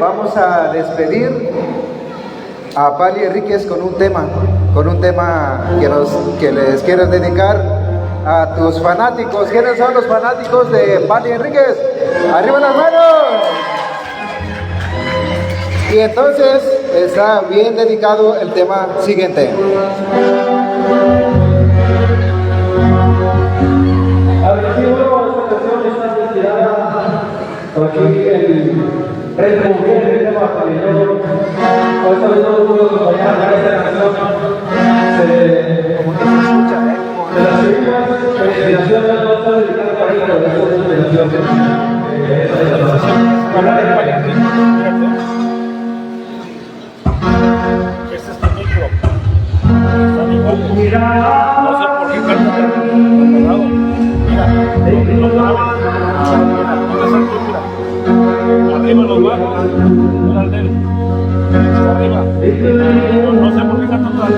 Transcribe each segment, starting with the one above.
vamos a despedir a Pali Enríquez con un tema que les quiero dedicar a tus fanáticos. ¿Quiénes son los fanáticos de Pali Enríquez? ¡Arriba las manos! Y entonces está bien dedicado el tema siguiente. Aquí el rey de mujer, el tema pabellón, por eso les doy unos compañeros de esta canción. De las seguimos, felicitaciones, no está dedicado para ello, pero eso es Este es tu micro. Están iguales. No sé por qué cantan apagado. Mira, los graves. Mira, ¿dónde están tú? Mira. Arriba los bajos. Mira el de él. Arriba. No sé por qué cantan tan.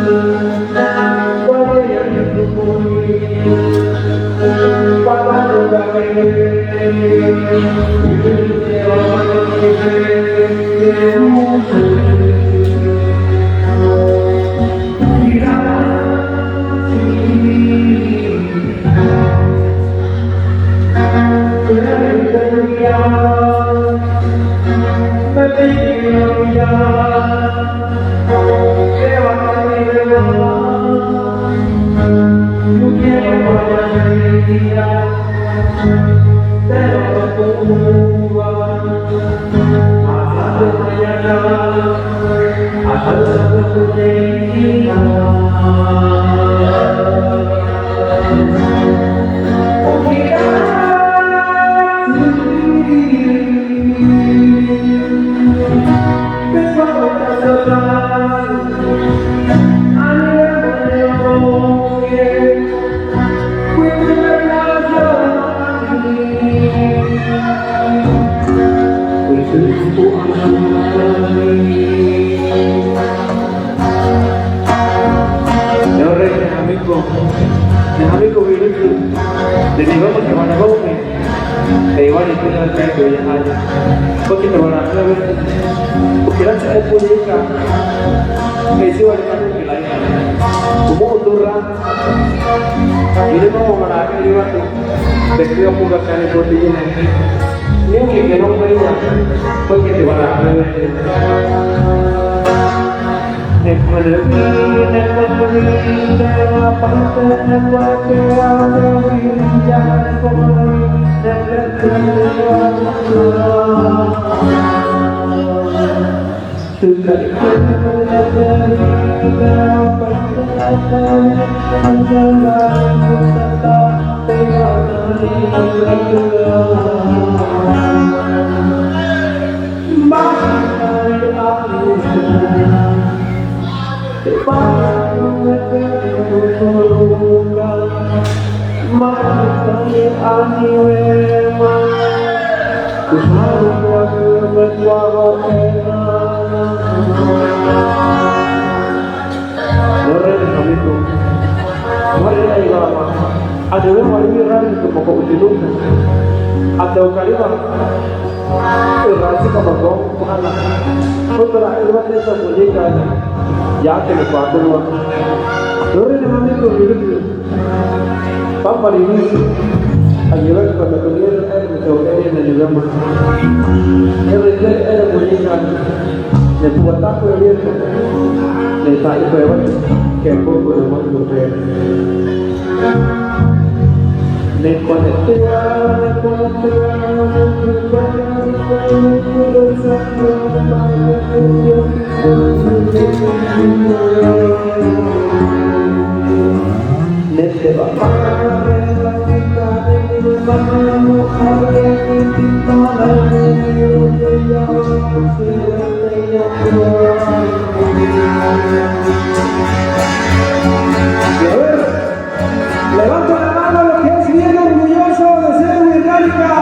Levanta la mano lo que es bien orgulloso de ser Wixárika.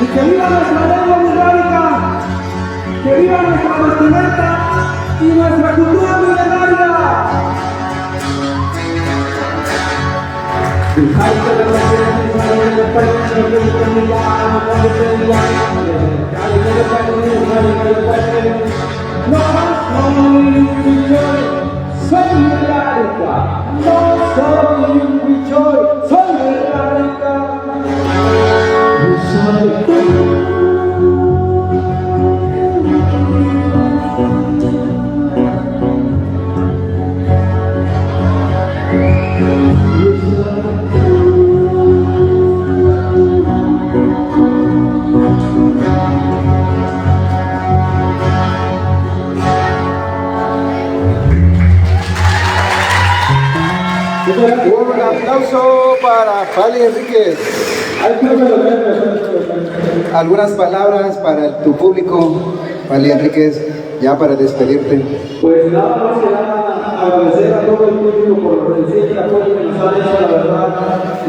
Y que viva nuestra lengua Wixárika, que viva nuestra vestimenta y nuestra cultura milenaria. Wixárika de la No soy Metallica, no soy Joy, soy Metallica. Yo soy Un aplauso para Pali Enríquez. Algunas palabras para tu público, Pali Enríquez, ya para despedirte. Pues nada más que nada, agradecer a todo el público por el siempre apoyo que nos han hecho, la verdad.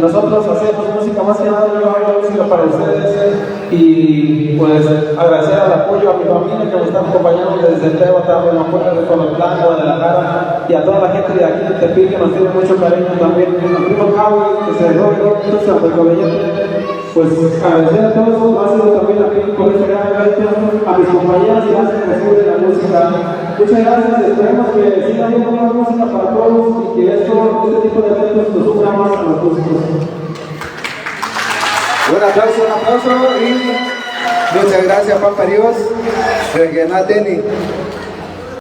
Nosotros hacemos música, más que nada yo hago música para ustedes y pues agradecer al apoyo a mi familia que me están acompañando desde Tébata, Buenafuente, de Colotlán, Guadalajara y a toda la gente de aquí de Tepic que nos tiene mucho cariño también. A mi primo Javi, que se dejó San Recobellete. Pues agradecer a todos, ha sido también a mí por este gran evento, a mis compañeras y las que me suben la música. Muchas gracias, esperemos que siga habiendo más música para todos y que este tipo de eventos nos una más a los músicos. Un aplauso y muchas gracias, Papa Dios, Regenateni.